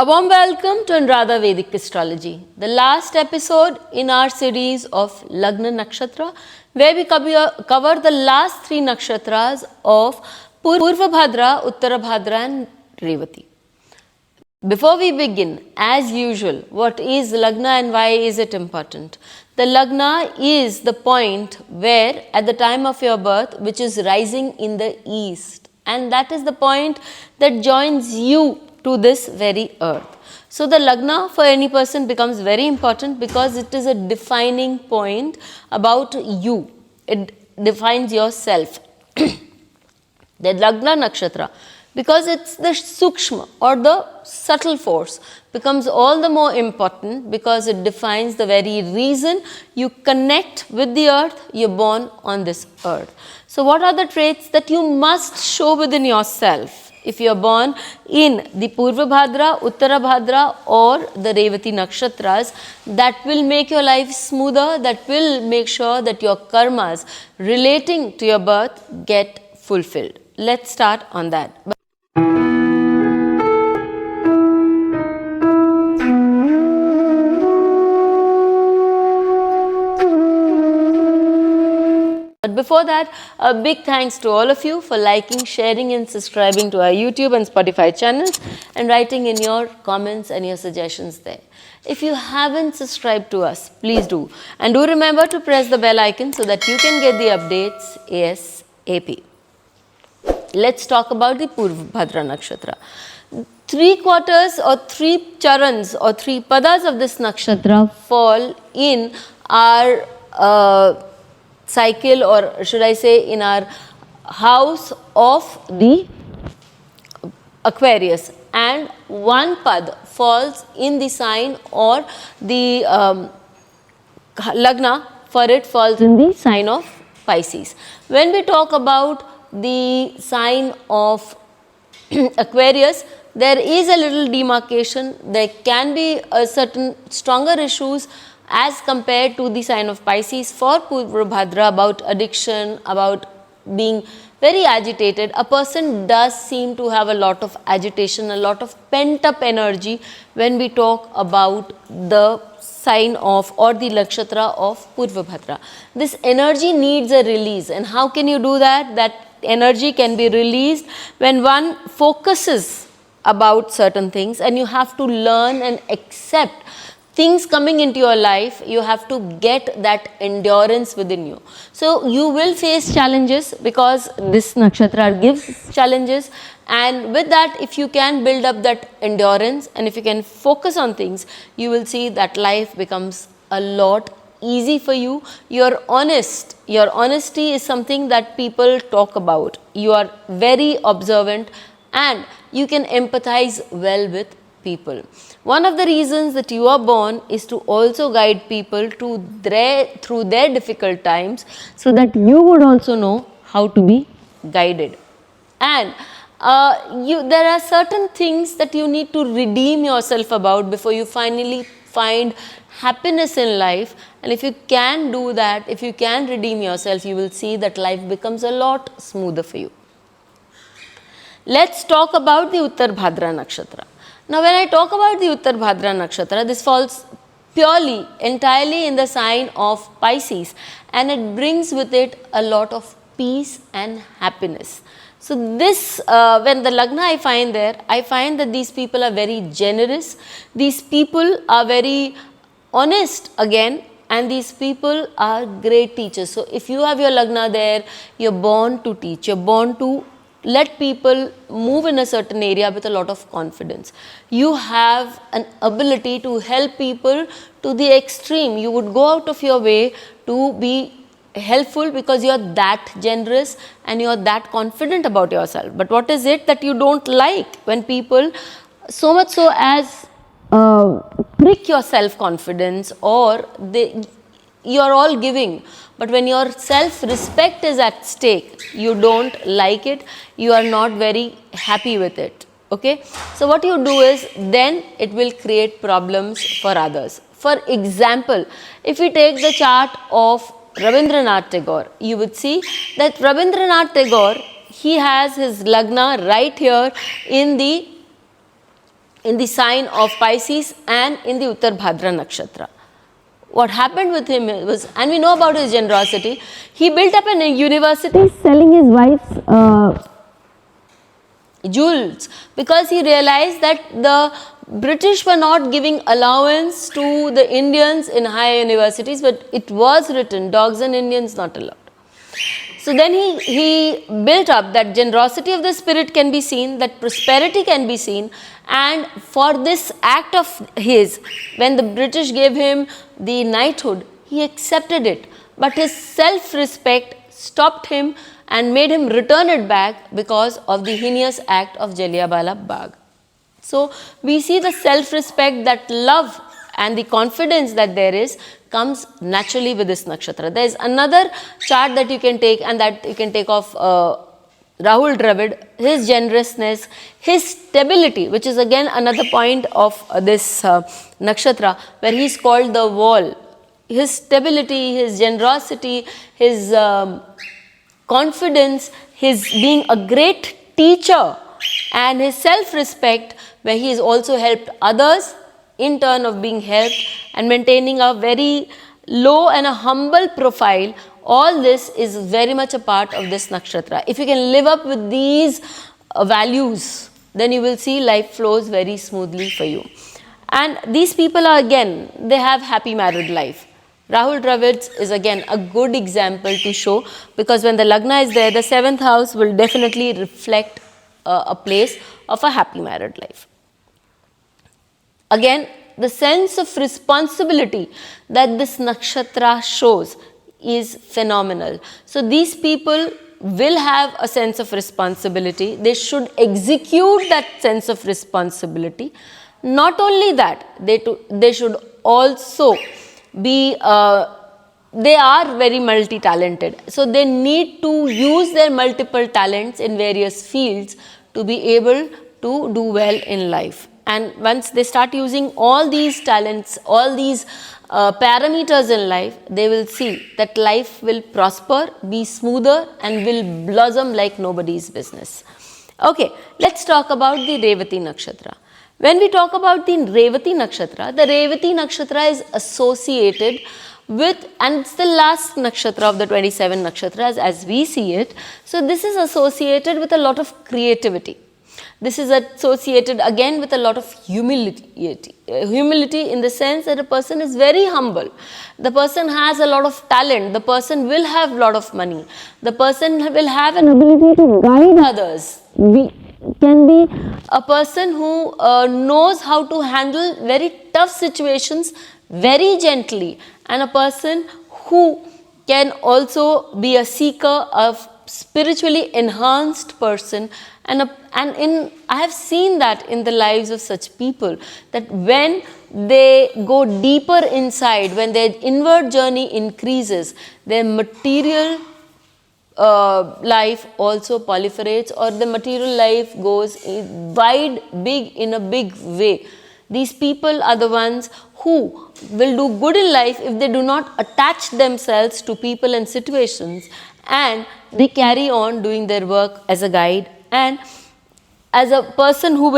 A warm welcome to Anuradha Vedic Astrology, the last episode in our series of Lagna Nakshatra, where we cover the last three nakshatras of Purva Bhadra, Uttara Bhadra and Revati. Before we begin, as usual, what is Lagna and why is it important? The Lagna is the point where at the time of your birth, which is rising in the east, and that is the point that joins you to this very earth. So the Lagna for any person becomes very important because it is a defining point about you. It defines yourself. The Lagna Nakshatra, because it's the Sukshma or the subtle force, becomes all the more important because it defines the very reason you connect with the earth, you're born on this earth. So what are the traits that you must show within yourself if you are born in the Purva Bhadra, Uttara Bhadra or the Revati Nakshatras, that will make your life smoother, that will make sure that your karmas relating to your birth get fulfilled. Let's start on that. But before that, a big thanks to all of you for liking, sharing and subscribing to our YouTube and Spotify channels and writing in your comments and your suggestions there. If you haven't subscribed to us, please do. And do remember to press the bell icon so that you can get the updates ASAP. Let's talk about the Purva Bhadra Nakshatra. 3/4 or 3 charans or 3 padas of this nakshatra fall in our cycle, or should I say in our house of the Aquarius, and 1 pad falls in the sign or the Lagna, for it falls in the sign of Pisces. When we talk about the sign of Aquarius, there is a little demarcation. There can be a certain stronger issues as compared to the sign of Pisces for Purva Bhadra, about addiction, about being very agitated. A person does seem to have a lot of agitation, a lot of pent up energy when we talk about the sign of or the nakshatra of Purva Bhadra. This energy needs a release, and how can you do that? That energy can be released when one focuses about certain things, and you have to learn and accept things coming into your life. You have to get that endurance within you. So you will face challenges because this nakshatra gives challenges, and with that, if you can build up that endurance and if you can focus on things, you will see that life becomes a lot easy for you. You're honest. Your honesty is something that people talk about. You are very observant and you can empathize well with people. One of the reasons that you are born is to also guide people through their difficult times, so that you would also know how to be guided. And there are certain things that you need to redeem yourself about before you finally find happiness in life. And if you can do that, if you can redeem yourself, you will see that life becomes a lot smoother for you. Let's talk about the Uttara Bhadrapada Nakshatra. Now, when I talk about the Uttara Bhadrapada Nakshatra, this falls purely, entirely in the sign of Pisces, and it brings with it a lot of peace and happiness. So this, when the Lagna I find there, I find that these people are very generous, these people are very honest again, and these people are great teachers. So if you have your Lagna there, you're born to teach, you're born to let people move in a certain area with a lot of confidence. You have an ability to help people to the extreme. You would go out of your way to be helpful because you are that generous and you are that confident about yourself. But what is it that you don't like? When people so much so as prick your self-confidence, or you are all giving, but when your self-respect is at stake, you don't like it, you are not very happy with it. Okay, so what you do is, then it will create problems for others. For example, if we take the chart of Rabindranath Tagore, you would see that Rabindranath Tagore, he has his Lagna right here in the in the sign of Pisces and in the Uttara Bhadrapada Nakshatra. What happened with him was, and we know about his generosity, he built up a university selling his wife's jewels, because he realized that the British were not giving allowance to the Indians in higher universities, but it was written, dogs and Indians not allowed. So then he built up that generosity of the spirit can be seen, that prosperity can be seen, and for this act of his, when the British gave him the knighthood, he accepted it, but his self-respect stopped him and made him return it back because of the heinous act of Jallianwala Bagh. So we see the self-respect, that love and the confidence that there is comes naturally with this nakshatra. There is another chart that you can take, and that you can take of Rahul Dravid, his generousness, his stability, which is again another point of this nakshatra, where he is called the wall. His stability, his generosity, his confidence, his being a great teacher, and his self-respect, where he has also helped others in turn of being helped, and maintaining a very low and a humble profile. All this is very much a part of this nakshatra. If you can live up with these values, then you will see life flows very smoothly for you. And these people are, again, they have happy married life. Rahul Dravid is again a good example to show, because when the Lagna is there, the 7th house will definitely reflect a place of a happy married life. Again, the sense of responsibility that this nakshatra shows is phenomenal. So these people will have a sense of responsibility. They should execute that sense of responsibility. Not only that, they should also be, they are very multi-talented. So they need to use their multiple talents in various fields to be able to do well in life. And once they start using all these talents, all these parameters in life, they will see that life will prosper, be smoother, and will blossom like nobody's business. Okay, let's talk about the Revati Nakshatra. When we talk about the Revati Nakshatra is associated with, and it's the last nakshatra of the 27 nakshatras as we see it. So this is associated with a lot of creativity. This is associated again with a lot of humility. Humility in the sense that a person is very humble. The person has a lot of talent. The person will have a lot of money. The person will have an ability to guide others. We can be a person who knows how to handle very tough situations very gently, and a person who can also be a seeker of spiritually enhanced person, and I have seen that in the lives of such people, that when they go deeper inside, when their inward journey increases, their material life also proliferates, or the material life goes wide, big, in a big way. These people are the ones who will do good in life if they do not attach themselves to people and situations, and they carry on doing their work as a guide, and as a person who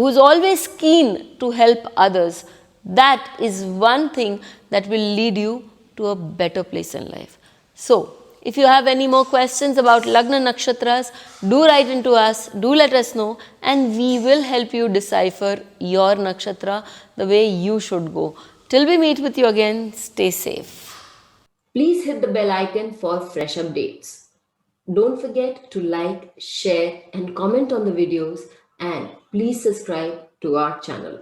is always keen to help others. That is one thing that will lead you to a better place in life. So, if you have any more questions about Lagna Nakshatras, do write into us, do let us know, and we will help you decipher your nakshatra the way you should go. Till we meet with you again, stay safe. Please hit the bell icon for fresh updates. Don't forget to like, share and comment on the videos, and please subscribe to our channel.